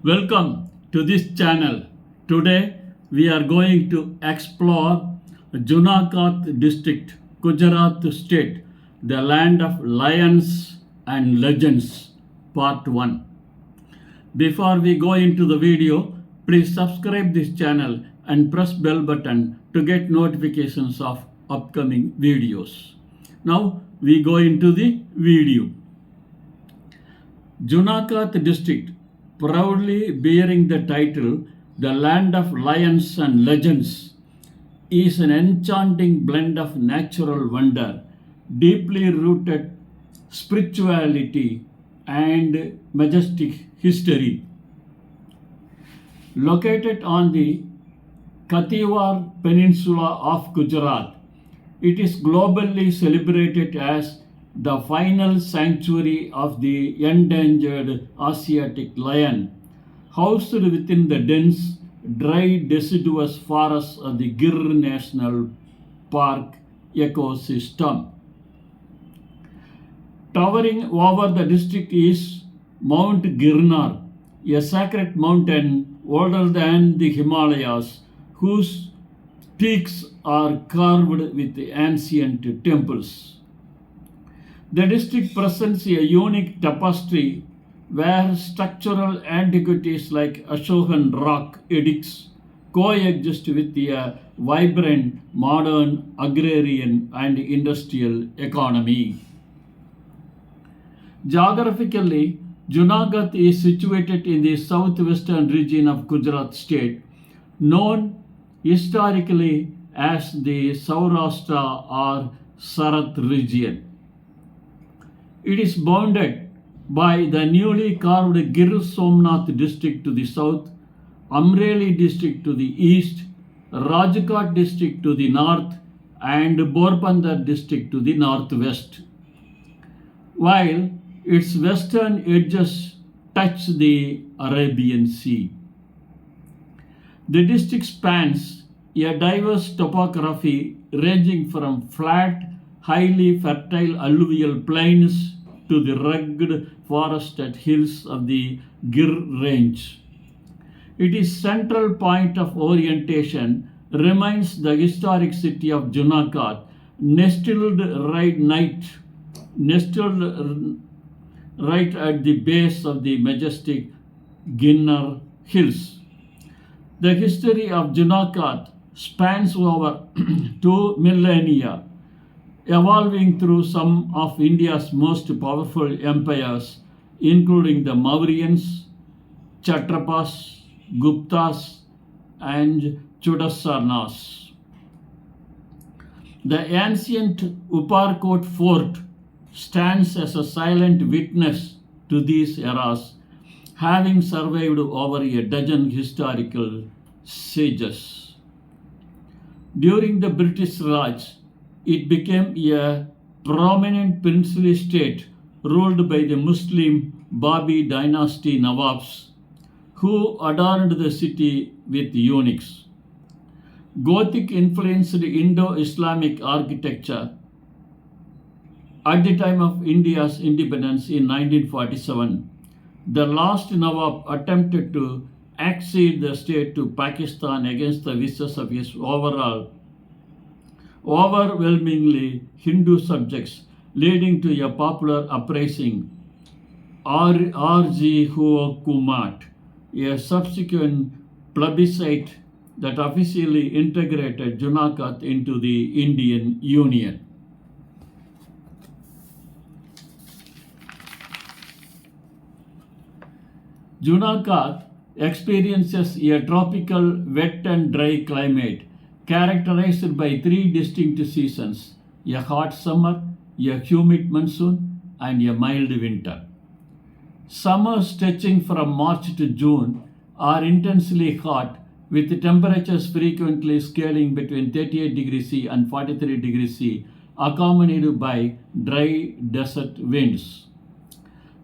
Welcome to this channel. Today we are going to explore Junagath district, Gujarat state, the land of lions and legends, part 1. Before we go into the video, please subscribe this channel and press bell button to get notifications of upcoming videos. Now we go into the video. Junagath district, proudly bearing the title the land of lions and legends, is an enchanting blend of natural wonder, deeply rooted spirituality, and majestic history. Located on the Kathiawar Peninsula of Gujarat, it is globally celebrated as the final sanctuary of the endangered Asiatic lion, housed within the dense, dry, deciduous forests of the Gir National Park ecosystem. Towering over the district is Mount Girnar, a sacred mountain older than the Himalayas, whose peaks are carved with ancient temples. The district presents a unique tapestry where structural antiquities like Ashokan rock edicts coexist with a vibrant modern agrarian and industrial economy. Geographically, Junagath is situated in the southwestern region of Gujarat state, known historically as the Saurashtra or Sarath region. It is bounded by the newly carved Gir Somnath district to the south, Amreli district to the east, Rajkot district to the north, and Porbandar district to the northwest, while its western edges touch the Arabian Sea. The district spans a diverse topography ranging from flat, highly fertile alluvial plains to the rugged forested hills of the Gir range. Its central point of orientation remains the historic city of Junagath, nestled right at the base of the majestic Ginnar Hills. The history of Junagath spans over 2 millennia, evolving through some of India's most powerful empires, including the Mauryans, Chhatrapas, Guptas, and Chudasanas. The ancient Uparkot fort stands as a silent witness to these eras, having survived over a dozen historical sieges. During the British Raj, it became a prominent princely state ruled by the Muslim Babi dynasty Nawabs, who adorned the city with eunuchs. Gothic influenced Indo-Islamic architecture. At the time of India's independence in 1947, the last Nawab attempted to accede the state to Pakistan against the wishes of his overwhelmingly Hindu subjects, leading to a popular uprising, R.G. Hukumat, a subsequent plebiscite that officially integrated Junagath into the Indian Union. Junagath experiences a tropical wet and dry climate characterized by 3 distinct seasons: a hot summer, a humid monsoon, and a mild winter. Summers stretching from March to June are intensely hot, with temperatures frequently scaling between 38 degrees C and 43 degrees C, accompanied by dry desert winds.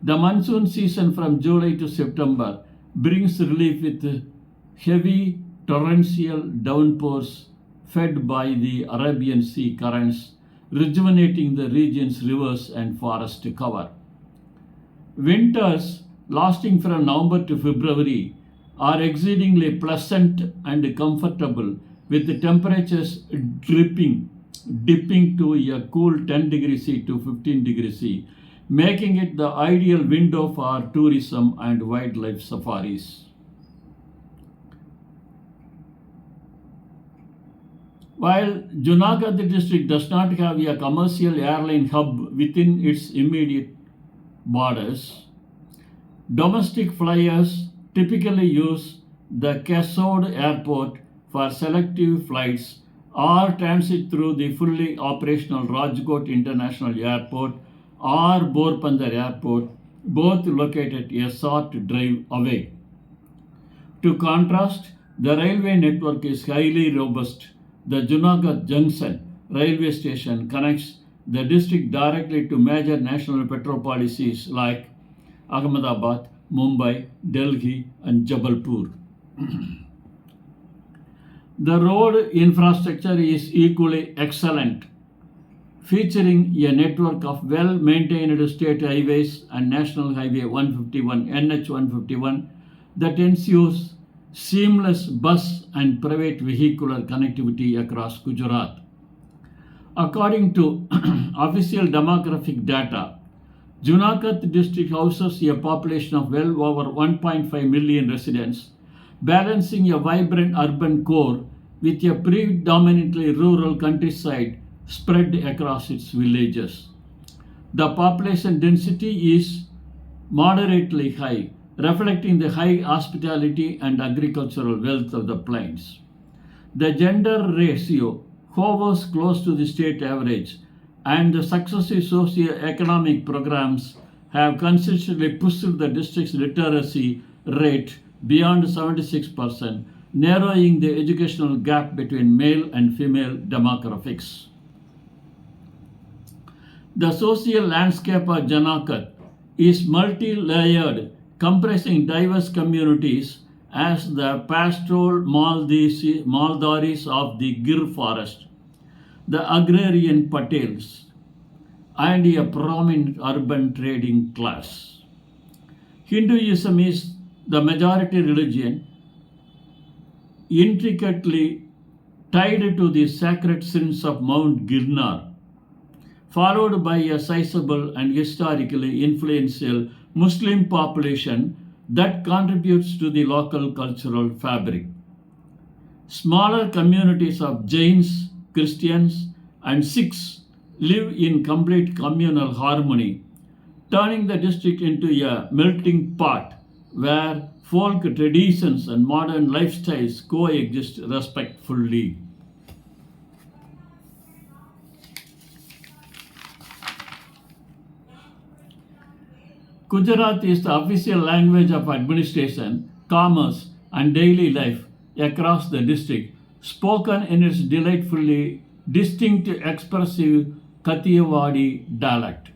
The monsoon season from July to September brings relief with heavy torrential downpours fed by the Arabian Sea currents, rejuvenating the region's rivers and forest cover. Winters lasting from November to February, are exceedingly pleasant and comfortable, with the temperatures dipping to a cool 10 degrees C to 15 degrees C, making it the ideal window for tourism and wildlife safaris. While Junagadh district does not have a commercial airline hub within its immediate borders, domestic flyers typically use the Kesod airport for selective flights or transit through the fully operational Rajkot International Airport or Porbandar Airport, both located a short drive away. To contrast, the railway network is highly robust. The Junagadh Junction railway station connects the district directly to major national metropolises like Ahmedabad, Mumbai, Delhi, and Jabalpur. The road infrastructure is equally excellent, featuring a network of well-maintained state highways and National Highway 151 (NH 151) that ensures seamless bus and private vehicular connectivity across Gujarat. According to official demographic data, Junagath district houses a population of well over 1.5 million residents, balancing a vibrant urban core with a predominantly rural countryside spread across its villages. The population density is moderately high, reflecting the high hospitality and agricultural wealth of the plains. The gender ratio hovers close to the state average, and the successive socio-economic programs have consistently pushed the district's literacy rate beyond 76%, narrowing the educational gap between male and female demographics. The social landscape of Junagath is multi-layered, comprising diverse communities as the pastoral Maldaris of the Gir forest, the agrarian Patels, and a prominent urban trading class. Hinduism is the majority religion, intricately tied to the sacred sins of Mount Girnar, followed by a sizable and historically influential Muslim population that contributes to the local cultural fabric. Smaller communities of Jains, Christians, and Sikhs live in complete communal harmony, turning the district into a melting pot where folk traditions and modern lifestyles coexist respectfully. Gujarati is the official language of administration, commerce, and daily life across the district, spoken in its delightfully distinct, expressive Kathiawadi dialect.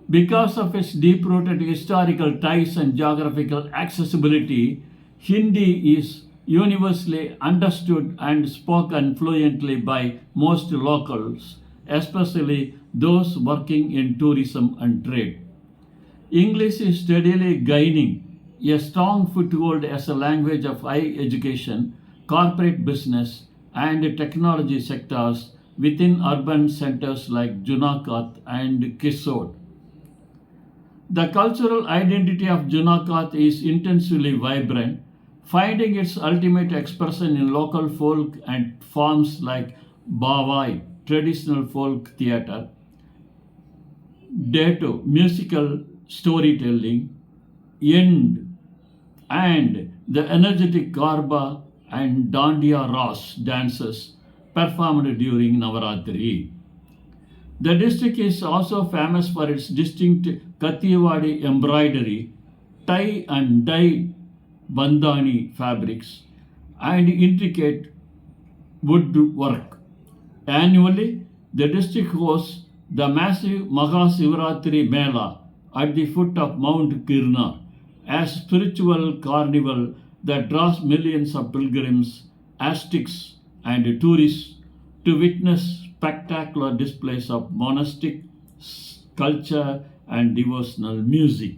Because of its deep-rooted historical ties and geographical accessibility, Hindi is universally understood and spoken fluently by most locals, especially those working in tourism and trade. English is steadily gaining a strong foothold as a language of higher education, corporate business, and technology sectors within urban centers like Junagath and Kesod. The cultural identity of Junagath is intensely vibrant, finding its ultimate expression in local folk and forms like Bawai, traditional folk theatre, Dato, musical storytelling, Yend, and the energetic Garba and Dandiya Ras dances performed during Navaratri. The district is also famous for its distinct Kathiawadi embroidery, tie and dye bandhani fabrics, and intricate woodwork. Annually, the district hosts the massive Mahasivratri Mela at the foot of Mount Girnar, a spiritual carnival that draws millions of pilgrims, ascetics, and tourists to witness spectacular displays of monastic culture and devotional music.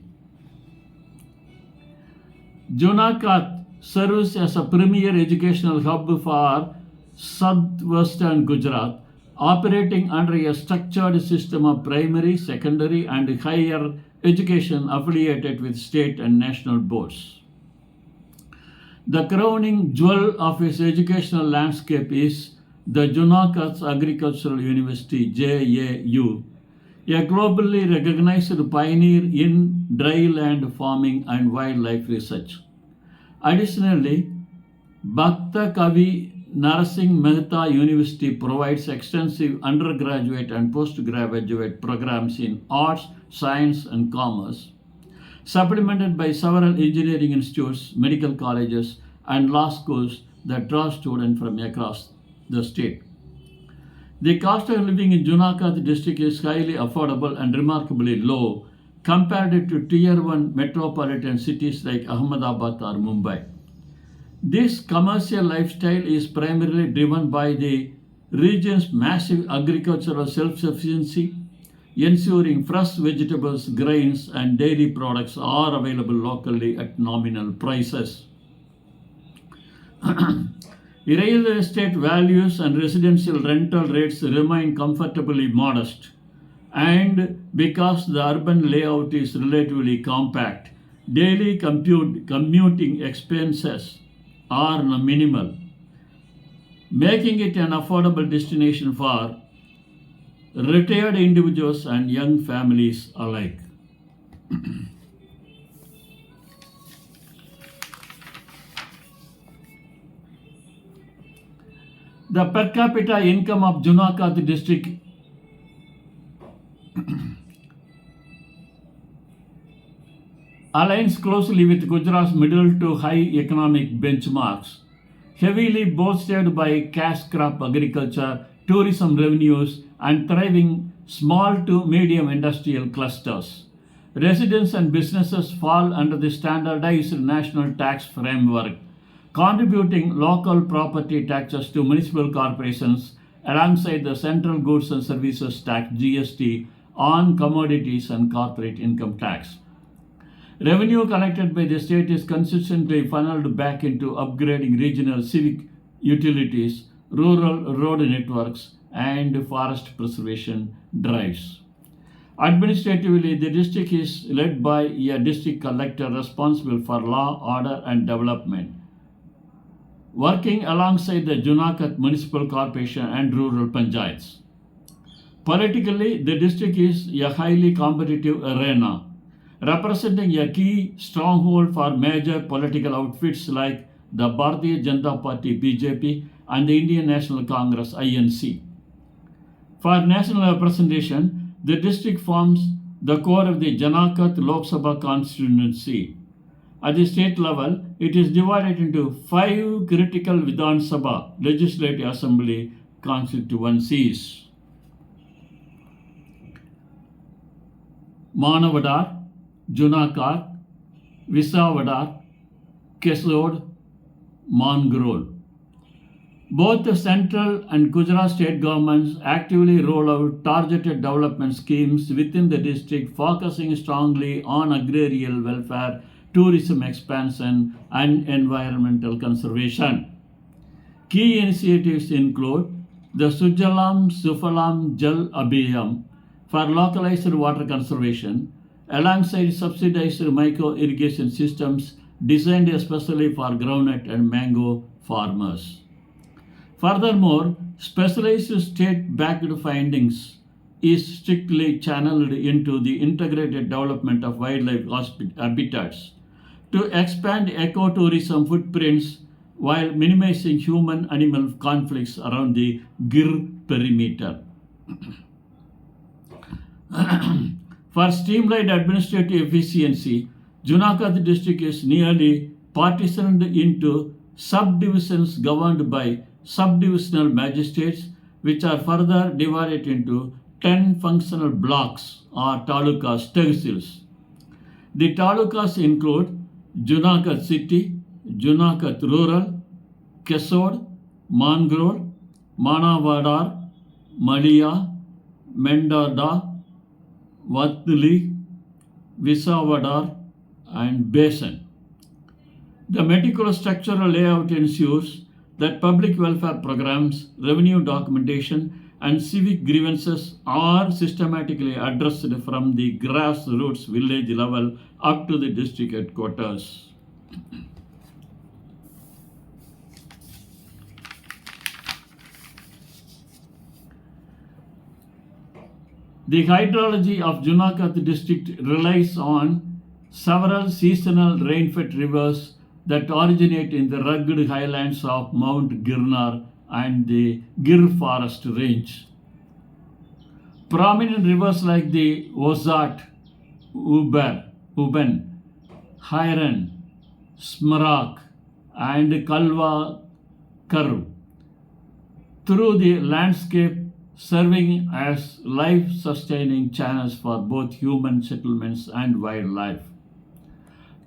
Junagath serves as a premier educational hub for southwestern Gujarat, operating under a structured system of primary, secondary, and higher education affiliated with state and national boards. The crowning jewel of its educational landscape is the Junagath Agricultural University JAU, a globally recognized pioneer in dryland farming and wildlife research. Additionally, Bhakta Kavi Narasingh Mehta University provides extensive undergraduate and postgraduate programs in arts, science, and commerce, supplemented by several engineering institutes, medical colleges, and law schools that draw students from across the state. The cost of living in Junagath district is highly affordable and remarkably low compared to Tier 1 metropolitan cities like Ahmedabad or Mumbai. This commercial lifestyle is primarily driven by the region's massive agricultural self-sufficiency, ensuring fresh vegetables, grains, and dairy products are available locally at nominal prices. Real estate values and residential rental rates remain comfortably modest, and because the urban layout is relatively compact, daily commuting expenses are minimal, making it an affordable destination for retired individuals and young families alike. The per capita income of Junagath district aligns closely with Gujarat's middle to high economic benchmarks, heavily bolstered by cash crop agriculture, tourism revenues, and thriving small to medium industrial clusters. Residents and businesses fall under the standardized national tax framework, contributing local property taxes to municipal corporations alongside the Central Goods and Services Tax (GST) on commodities and corporate income tax. Revenue collected by the state is consistently funneled back into upgrading regional civic utilities, rural road networks, and forest preservation drives. Administratively, the district is led by a district collector responsible for law, order, and development, working alongside the Junagath Municipal Corporation and rural panchayats. Politically, the district is a highly competitive arena, representing a key stronghold for major political outfits like the Bharatiya Janata Party (BJP) and the Indian National Congress (INC). For national representation, the district forms the core of the Junagath Lok Sabha constituency. At the state level, it is divided into 5 critical Vidhan Sabha Legislative Assembly constituencies: Manavadar, Junagath, Visavadar, Kesod, Mangrol. Both the central and Gujarat state governments actively roll out targeted development schemes within the district, focusing strongly on agrarian welfare, tourism expansion, and environmental conservation. Key initiatives include the Sujalam Sufalam Jal Abhiyam for localized water conservation, alongside subsidized micro irrigation systems designed especially for groundnut and mango farmers. Furthermore, specialized state-backed findings is strictly channeled into the integrated development of wildlife habitats to expand ecotourism footprints while minimizing human-animal conflicts around the GIR perimeter. For streamlined administrative efficiency, Junagath district is nearly partitioned into subdivisions governed by subdivisional magistrates, which are further divided into 10 functional blocks or talukas, tehsils. The talukas include Junagath City, Junagath Rural, Kesod, Mangrove, Manavadar, Malia, Mendarda, Vatli, Visavadar, and Basin. The meticulous structural layout ensures that public welfare programs, revenue documentation, and civic grievances are systematically addressed from the grassroots village level up to the district headquarters. The hydrology of Junagath district relies on several seasonal rain-fed rivers that originate in the rugged highlands of Mount Girnar and the Gir forest range. Prominent rivers like the Ozat, Uben, Hiran, Smarak, and Kalwa Karu through the landscape, serving as life-sustaining channels for both human settlements and wildlife.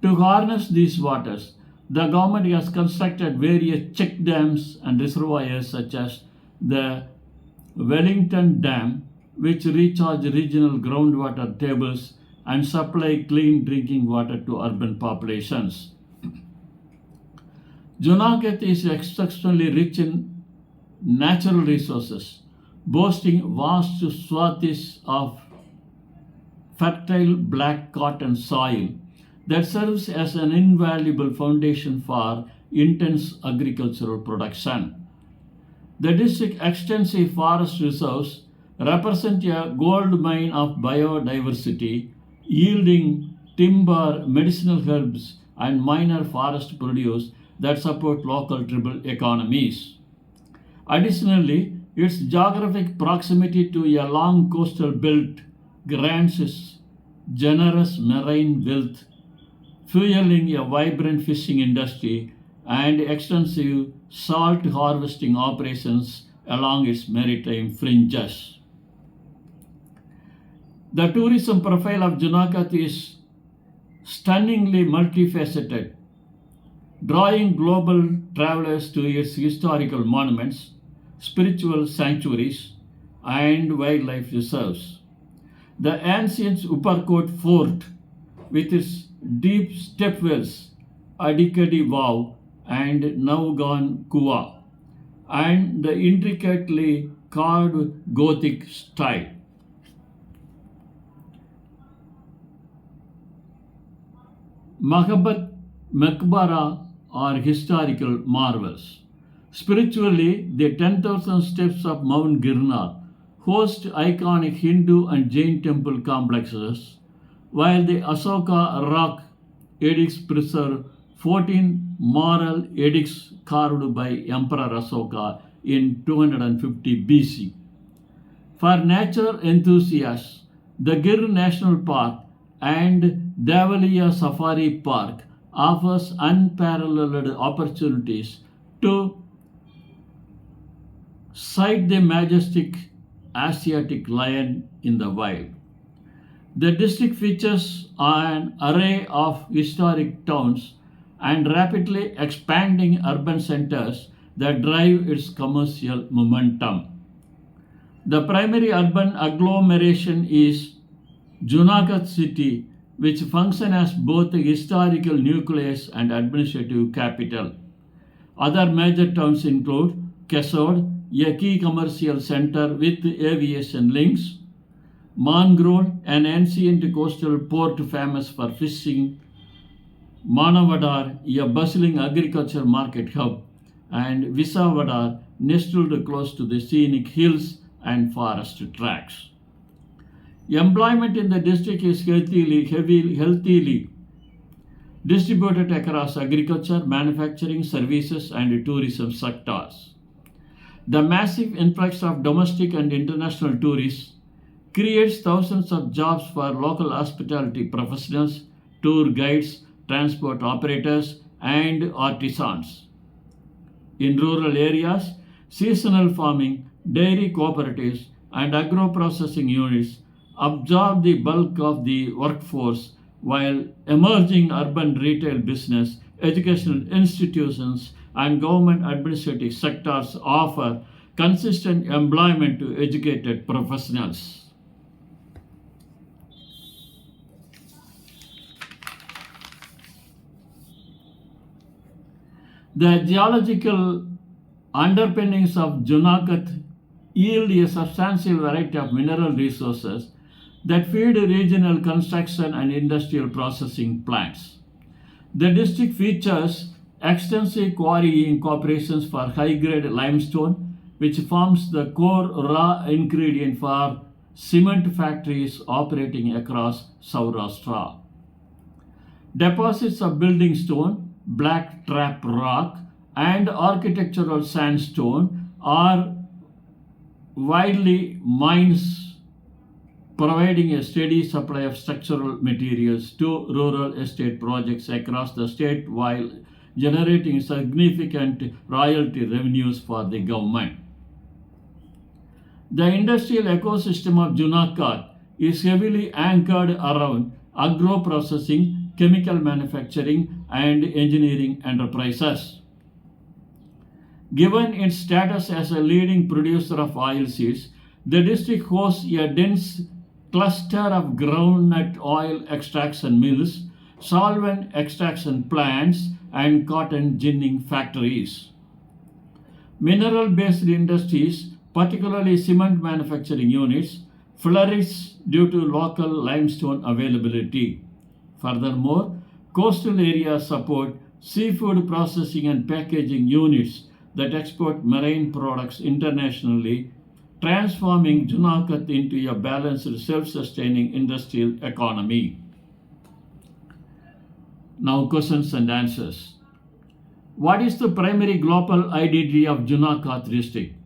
To harness these waters, the government has constructed various check dams and reservoirs such as the Wellington Dam, which recharge regional groundwater tables and supply clean drinking water to urban populations. Junagath is exceptionally rich in natural resources, boasting vast swaths of fertile black cotton soil that serves as an invaluable foundation for intense agricultural production. The district's extensive forest reserves represent a gold mine of biodiversity, yielding timber, medicinal herbs, and minor forest produce that support local tribal economies. Additionally, its geographic proximity to a long coastal belt grants its generous marine wealth, fueling a vibrant fishing industry and extensive salt harvesting operations along its maritime fringes. The tourism profile of Junagath is stunningly multifaceted, drawing global travelers to its historical monuments, spiritual sanctuaries, and wildlife reserves. The ancient Uppercote Fort, with its deep stepwells, Adikadi Wow, and Naugan Kuwa, and the intricately carved Gothic style. Mahabad Makbara are historical marvels. Spiritually, the 10,000 steps of Mount Girnar host iconic Hindu and Jain temple complexes, while the Asoka rock edicts preserve 14 moral edicts carved by Emperor Asoka in 250 BC. For nature enthusiasts, the Gir National Park and Devaliya Safari Park offers unparalleled opportunities to sight the majestic Asiatic lion in the wild. The district features an array of historic towns and rapidly expanding urban centers that drive its commercial momentum. The primary urban agglomeration is Junagadh city, which functions as both a historical nucleus and administrative capital. Other major towns include Kesod, a key commercial center with aviation links, Mangrove, an ancient coastal port famous for fishing, Manavadar, a bustling agriculture market hub, and Visavadar, nestled close to the scenic hills and forest tracts. Employment in the district is healthily distributed across agriculture, manufacturing, services, and tourism sectors. The massive influx of domestic and international tourists creates thousands of jobs for local hospitality professionals, tour guides, transport operators, and artisans. In rural areas, seasonal farming, dairy cooperatives, and agro-processing units absorb the bulk of the workforce, while emerging urban retail business, educational institutions, and government administrative sectors offer consistent employment to educated professionals. The geological underpinnings of Junagath yield a substantial variety of mineral resources that feed regional construction and industrial processing plants. The district features extensive quarrying operations for high-grade limestone, which forms the core raw ingredient for cement factories operating across Saurashtra. Deposits of building stone, black trap rock, and architectural sandstone are widely mines, providing a steady supply of structural materials to rural estate projects across the state while generating significant royalty revenues for the government. The industrial ecosystem of Junagath is heavily anchored around agro-processing, chemical manufacturing, and engineering enterprises. Given its status as a leading producer of oilseeds, the district hosts a dense cluster of groundnut oil extraction mills, solvent extraction plants, and cotton ginning factories. Mineral-based industries, particularly cement manufacturing units, flourish due to local limestone availability. Furthermore, coastal areas support seafood processing and packaging units that export marine products internationally, transforming Junagath into a balanced, self-sustaining industrial economy. Now, questions and answers. What is the primary global identity of Junagath district?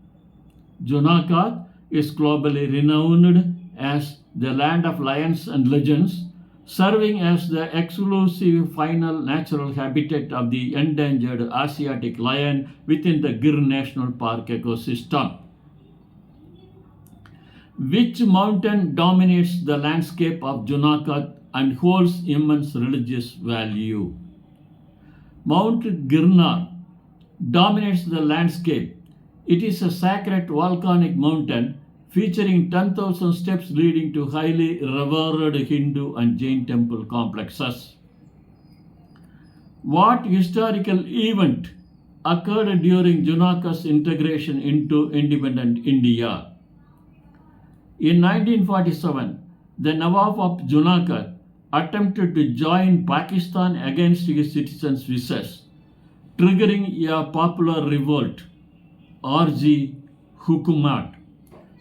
Junagath is globally renowned as the land of lions and legends, serving as the exclusive final natural habitat of the endangered Asiatic lion within the Gir National Park ecosystem. Which mountain dominates the landscape of Junagath and holds immense religious value? Mount Girnar dominates the landscape. It is a sacred volcanic mountain featuring 10,000 steps leading to highly revered Hindu and Jain temple complexes. What historical event occurred during Junagath's integration into independent India? In 1947, the Nawab of Junagath attempted to join Pakistan against his citizens' wishes, triggering a popular revolt, Arji Hukumat,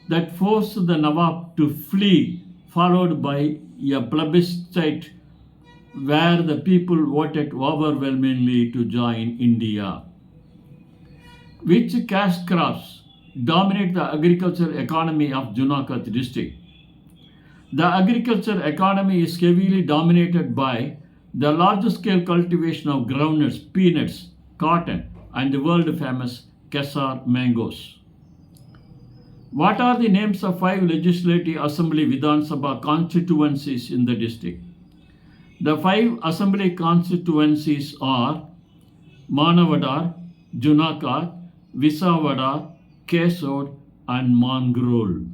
that forced the Nawab to flee, followed by a plebiscite where the people voted overwhelmingly to join India. Which cash crops dominate the agriculture economy of Junagath district? The agriculture economy is heavily dominated by the large-scale cultivation of groundnuts, peanuts, cotton, and the world-famous Kesar mangoes. What are the names of 5 legislative assembly Vidhan Sabha constituencies in the district? The 5 assembly constituencies are Manavadar, Junagath, Visavadar, Kesod, and Mangrol.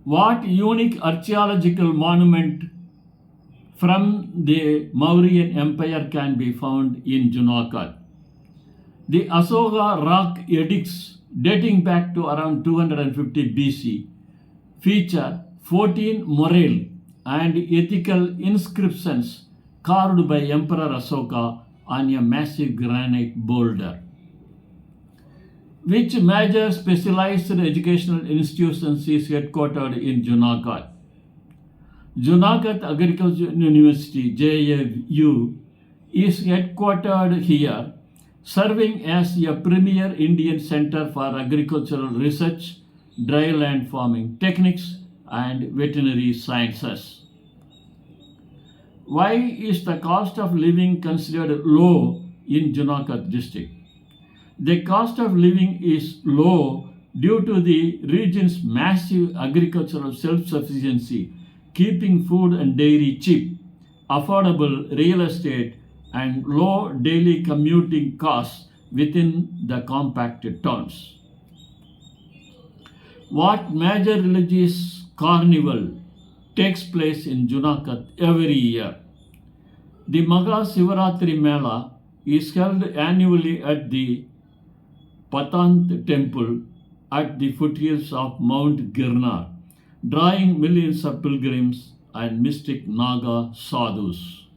What unique archaeological monument from the Mauryan Empire can be found in Junagath? The Asoka rock edicts dating back to around 250 BC feature 14 moral and ethical inscriptions carved by Emperor Asoka on a massive granite boulder. Which major specialized educational institutions is headquartered in Junagath? Junagath Agricultural University JAU is headquartered here, serving as a premier Indian center for agricultural research, dryland farming techniques, and veterinary sciences. Why is the cost of living considered low in Junagath district? The cost of living is low due to the region's massive agricultural self-sufficiency, keeping food and dairy cheap, affordable real estate, and low daily commuting costs within the compacted towns. What major religious carnival takes place in Junagath every year? The Maha Sivaratri Mela is held annually at the Patanth temple at the foothills of Mount Girnar, drawing millions of pilgrims and mystic Naga sadhus.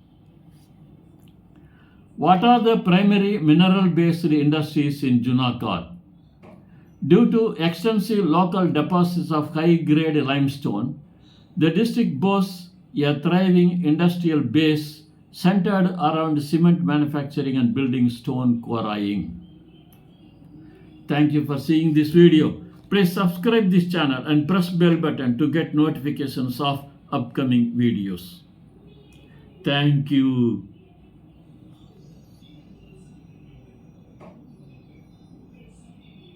What are the primary mineral-based industries in Junagath? Due to extensive local deposits of high-grade limestone, the district boasts a thriving industrial base centered around cement manufacturing and building stone quarrying. Thank you for seeing this video. Please subscribe this channel and press bell button to get notifications of upcoming videos. Thank you.